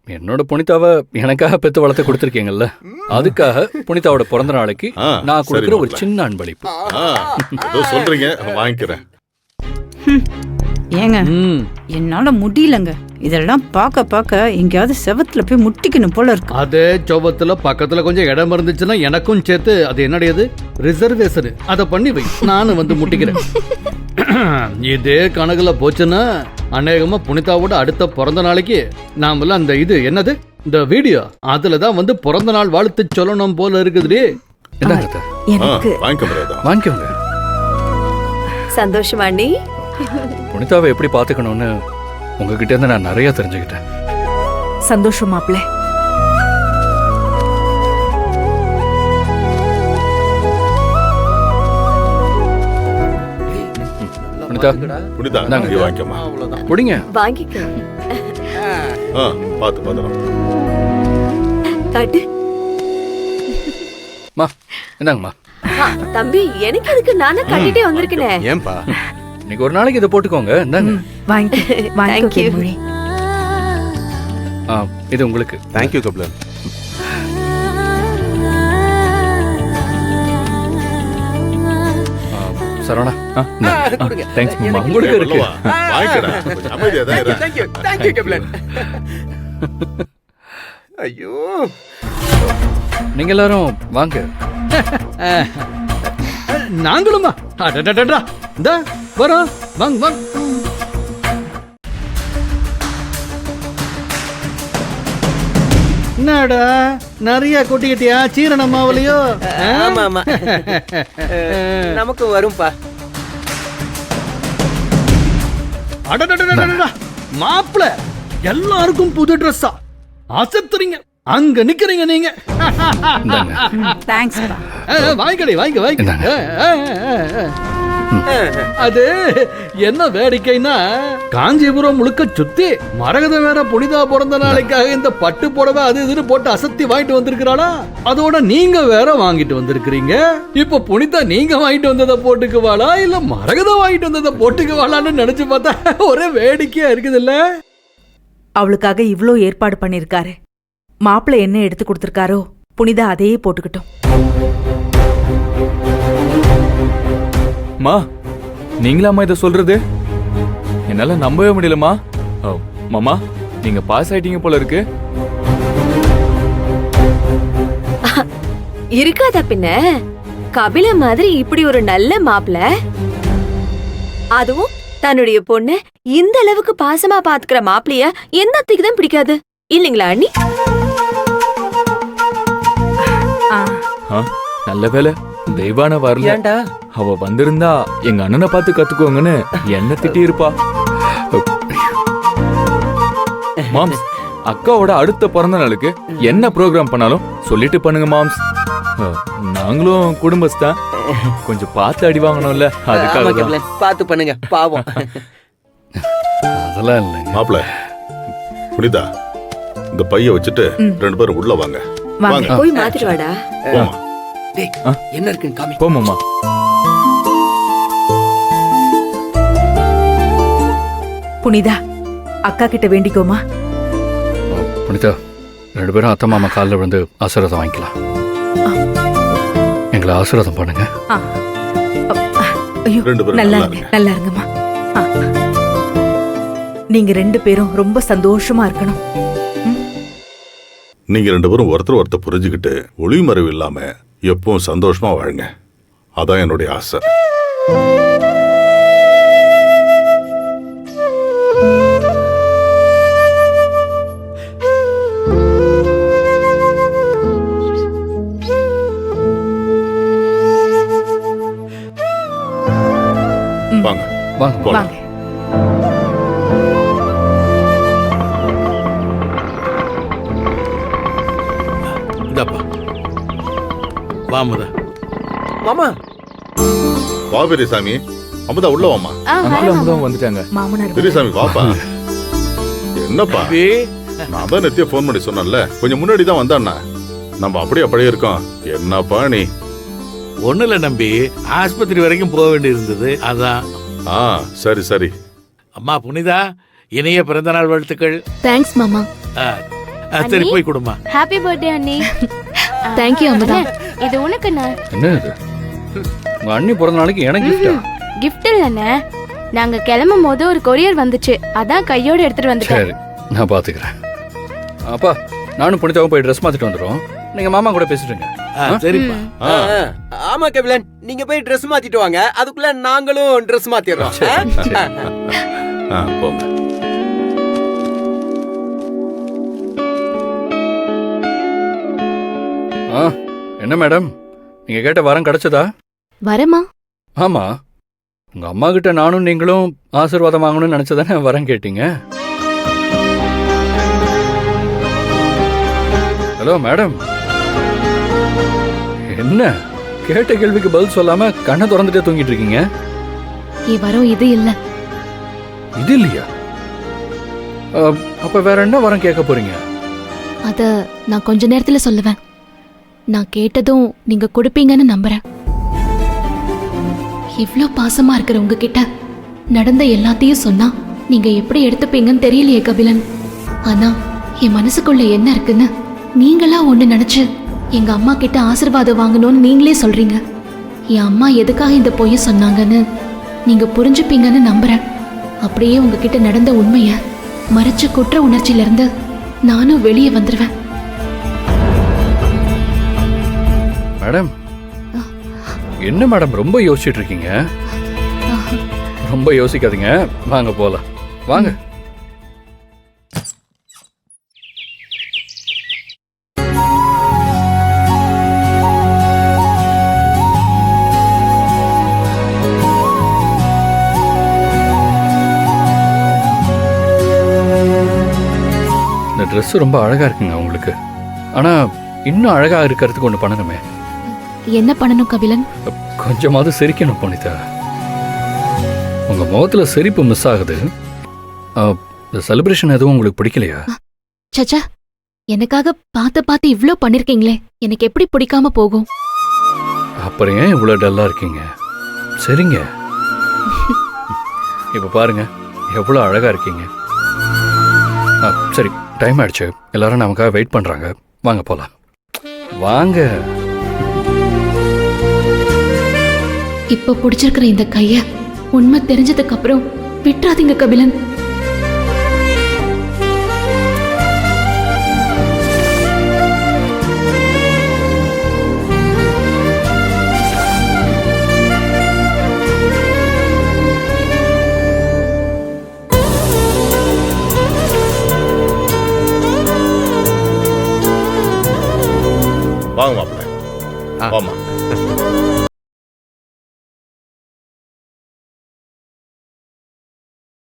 என்னோட புனிதாவை எனக்காக பெத்து வளர்த்து கொடுத்துருக்கீங்கல்ல, அதுக்காக புனிதாவோட பிறந்த நாளைக்கு நான் கொடுக்குற ஒரு சின்ன அன்பளிப்பு. சொல்றீங்க, வாங்கிக்கிறேன். ஏங்க என்னால முடியலங்க, இதெல்லாம் பார்க்க பார்க்க எங்கேயாவது செவத்துல போய் முட்டிக்கணும் போல இருக்கு. அதே செவத்துல பக்கத்துல கொஞ்சம் இடம் இருந்துச்சுன்னா எனக்கும் சேர்த்து அது என்னடையது ரிசர்வேஷன் அதை பண்ணி வை, நானும் வந்து முட்டிக்கிறேன். இதே கணக்குல போச்சுன்னா அநேகமா புனிதாவோட அடுத்த பிறந்த நாளைக்கு நாமெல்லாம் அந்த இது என்னது இந்த வீடியோ அதுலதான் வந்து பிறந்த நாள் வாழ்த்து சொல்லணும் போல இருக்குது. வாங்கிக்கோங்க. சந்தோஷமா அண்ணி. புனிதாவை எப்படி பாத்துக்கணும்னு உங்ககிட்ட இருந்து நான் நிறைய தெரிஞ்சுக்கிட்டேன். சந்தோஷம் மாப்ள. புனிதா நாங்க வாங்கிக்கமா. புடிங்க. வாங்கிக்க. பாத்து பாத்துறோம். காட்டு. மா, என்னங்கம்மா? தம்பி, எனக்கு அதுக்கு நானே கட்டிட்டே வந்திருக்கேன். ஏன்பா? இன்னைக்கு ஒரு நாளைக்கு இதை போட்டுக்கோங்க. இந்தாங்க. வாங்கிக்கோ மொழி. இது உங்களுக்கு. தேங்க்யூ கபிலன். சரவணா, தேங்க்ஸ் மாமா. உங்களுக்கு இருக்கு. வாங்கிக்கடா. அமைதியா தான் இரு. தேங்க்யூ கபிலன். ஐயோ, நீங்க எல்லாரும் வாங்க. நாங்களுமா இந்த வரோம், வாங்க வாங்க. என்னடா நிறைய கொட்டிக்கிட்டியா சீரணம் ஆவலையோ? ஆமா ஆமா, நமக்கு வரும்பா. அடடடடடடா, மாப்பிள எல்லாருக்கும் புது ட்ரெஸ்ஸா அசத்துறீங்க, அங்க நிக்கிறீங்க நீங்க. தேங்க்ஸ் பா. வாங்கிக்கடி வாங்க. அது என்ன வேடிக்கைன்னா காஞ்சிபுரம் முழுக்க சுத்தி மரகத வேற புனிதா பிறந்த நாளைக்காக இந்த பட்டு புடவை அது இதுன்னு போட்டு அசத்தி வாங்கிட்டு வந்திருக்கிறாளா, அதோட நீங்க வேற வாங்கிட்டு வந்திருக்கிறீங்க. இப்ப புனிதா நீங்க வாங்கிட்டு வந்ததை போட்டுக்குவாளா இல்ல மரகத வாங்கிட்டு வந்ததை போட்டுக்குவாளான்னு நினைச்சு பார்த்தா ஒரே வேடிக்கையா இருக்குது இல்ல. அவளுக்காக இவ்ளோ ஏற்பாடு பண்ணிருக்காரு. மாப்பிள்ளை என்ன எடுத்து கொடுத்திருக்காரோ புனிதா அதையே போட்டுக்கிட்டோம். மா, நீங்களாம்மா இதை சொல்றது? என்னால நம்பவே முடியலமா. மாமா, நீங்க பாஸ் ஆயிட்டீங்க போல இருக்கு. இருக்காதா பின்ன? கபில மாதிரி இப்படி ஒரு நல்ல மாப்பிள, அதுவும் தன்னுடைய பொண்ணு இந்த அளவுக்கு பாசமா பாத்துக்கிற மாப்பிளைய என்னத்துக்கு தான் பிடிக்காது இல்லீங்களா அண்ணி? நல்ல வேலை தெய்வான வரல. ஏண்டா? அவ வந்திருந்தா எங்க அண்ணனை பார்த்து கத்துக்கோங்கன்னு என்ன திட்டி இருப்பா. மாம்ஸ், அக்காவோட அடுத்த பிறந்த நாளுக்கு என்ன ப்ரோக்ராம் பண்ணாலும் சொல்லிட்டு பண்ணுங்க மாம்ஸ். நாங்களும் குடும்பஸ்தான், கொஞ்சம் பார்த்து அடி வாங்கணும்ல, அதுக்காக பார்த்து பண்ணுங்க பாவம். அதெல்லாம் இல்லைங்க மாப்பிள. புனிதா, இந்த பைய வச்சுட்டு 2 பேரும் உள்ள வாங்க. வாங்க. போய் மாத்திட்டு வாடா. போமா. டேய், என்ன இருக்குன்னு காமி. போமாமா. புனிதா, அக்கா கிட்ட வேண்டிக்கோமா. புனிதா, 2 பேரும் அத்தை மாமா காலில் விழுந்து ஆசீர்வாதம் வாங்கிக்கலாம். எங்களை ஆசீர்வாதம் பண்ணுங்க. ஐயோ, 2 பேரும் நல்லா இருங்கம்மா. நீங்க 2 பேரும் ரொம்ப சந்தோஷமா இருக்கணும். நீங்க 2 பேரும் ஒருத்தர் புரிஞ்சுக்கிட்டு ஒளிமறைவு இல்லாம எப்பவும் சந்தோஷமா வாழுங்க. அதான் என்னுடைய ஆசை. வாங்க வாங்க போலாம். இந்தாப்பா வாமுதா. மாமா, வா பெரியசாமி. அமுதா உள்ள வாமா. அமுதா வந்துட்டாங்க. மாமனார் பெரியசாமி வாப்பா. என்னப்பா, நான் தான் நெத்திய போன் பண்ணி சொன்னேன்ல, கொஞ்சம் முன்னாடி தான் வந்தாண்ணா. நம்ம அப்படியே இருக்கோம். என்னப்பா நீ? ஒண்ணு இல்ல நம்பி, ஆஸ்பத்திரி வரைக்கும் போக வேண்டி இருந்தது, அதான். சரி. அம்மா புனிதா, இனிய பிறந்த நாள் வாழ்த்துக்கள். தேங்க்ஸ் மாமா. சரி போய் கொடுமா. ஹாப்பி பர்த்டே அண்ணி. தேங்க்யூ அமுதா. இது உனக்குண்ணா. என்ன இது உங்க அண்ணி பிறந்த நாளைக்கு எனக்கு கிஃப்டா? கிஃப்ட் இல்லண்ணே, நாங்க கிளம்பும் போது ஒரு கொரியர் வந்துச்சு, அதான் கையோட எடுத்துட்டு வந்துட்டேன். சரி நான் பாத்துக்கிறேன். அப்பா நானும் புனிதாவும் போய் ட்ரெஸ் மாத்திட்டு வந்துடுறோம். நீங்க மாமா கூட பேசிட்டுங்க. சரிப்பா. ஆமா கபிலன், நீங்க போய் ட்ரெஸ் மாத்திட்டு வாங்க, அதுக்குள்ள நாங்களும் ட்ரெஸ் மாத்திடுறோம். போங்க. என்ன மேடம், நீங்க கேட்ட வரம் கிடைச்சதா? வரமா? ஆமா, உங்க அம்மா கிட்ட நானும் நீங்களும் ஆசீர்வாதம் வாங்கணும்னு நினைச்சதானே வரம் கேட்டீங்க. ஹலோ மேடம், என்ன கேட்ட கேள்விக்கு பதில் சொல்லாம கண்ணை திறந்துட்டே தூங்கிட்டு இருக்கீங்க? வரம் இது இல்ல. இது இல்லையா? அப்ப வேற என்ன வரம் கேட்க போறீங்க? அத நான் கொஞ்ச நேரத்துல சொல்லுவேன். நான் கேட்டதும் நீங்க கொடுப்பீங்கன்னு நம்புறேன். இவ்ளோ பாசமா இருக்கிற உங்ககிட்ட நடந்த எல்லாத்தையும் சொன்னா நீங்க எப்படி எடுத்துப்பீங்கன்னு தெரியலையே கபிலன். ஆனா என் மனசுக்குள்ள என்ன இருக்குன்னு நீங்களா ஒண்ணு நினைச்சு எங்க அம்மா கிட்ட ஆசீர்வாதம் வாங்கணும்னு நீங்களே சொல்றீங்க. என் அம்மா எதுக்காக இந்த பொய்ய சொன்னாங்கன்னு நீங்க புரிஞ்சுப்பீங்கன்னு நம்புறேன். அப்படியே உங்ககிட்ட நடந்த உண்மைய மறைச்ச குற்ற உணர்ச்சியில இருந்து நானும் வெளியே வந்துருவேன். மேடம், என்ன மேடம் ரொம்ப யோசிச்சுட்டு இருக்கீங்க? ரொம்ப யோசிக்காதீங்க, வாங்க போலாம். வாங்க. இந்த ட்ரெஸ் ரொம்ப அழகா இருக்குங்க உங்களுக்கு. ஆனா இன்னும் அழகா இருக்கிறதுக்கு ஒண்ணு பண்ணணுமே. என்ன பண்ணணும் கபிலன்? கொஞ்சமாவது சிரிக்கணும் புனிதா. உங்க முகத்துல சிரிப்பு மிஸ் ஆகுது. இந்த செலிப்ரேஷன் எதுவும் உங்களுக்கு பிடிக்கலையா? சச்சா, எனக்காக பார்த்து இவ்ளோ பண்ணிருக்கீங்களே, எனக்கு எப்படி பிடிக்காம போகும்? அப்புறம் ஏன் இவ்வளவு டல்லா இருக்கீங்க? சரிங்க, இப்ப பாருங்க எவ்வளவு அழகா இருக்கீங்க. சரி, டைம் ஆயிடுச்சு, எல்லாரும் நமக்காக வெயிட் பண்றாங்க. வாங்க போலாம். வாங்க. இப்ப பிடிச்சிருக்கிற இந்த கைய உண்மை தெரிஞ்சதுக்கு அப்புறம் விட்டுறாதீங்க கபிலன். வாங்க மாப்பிள்ளை. ஆமா.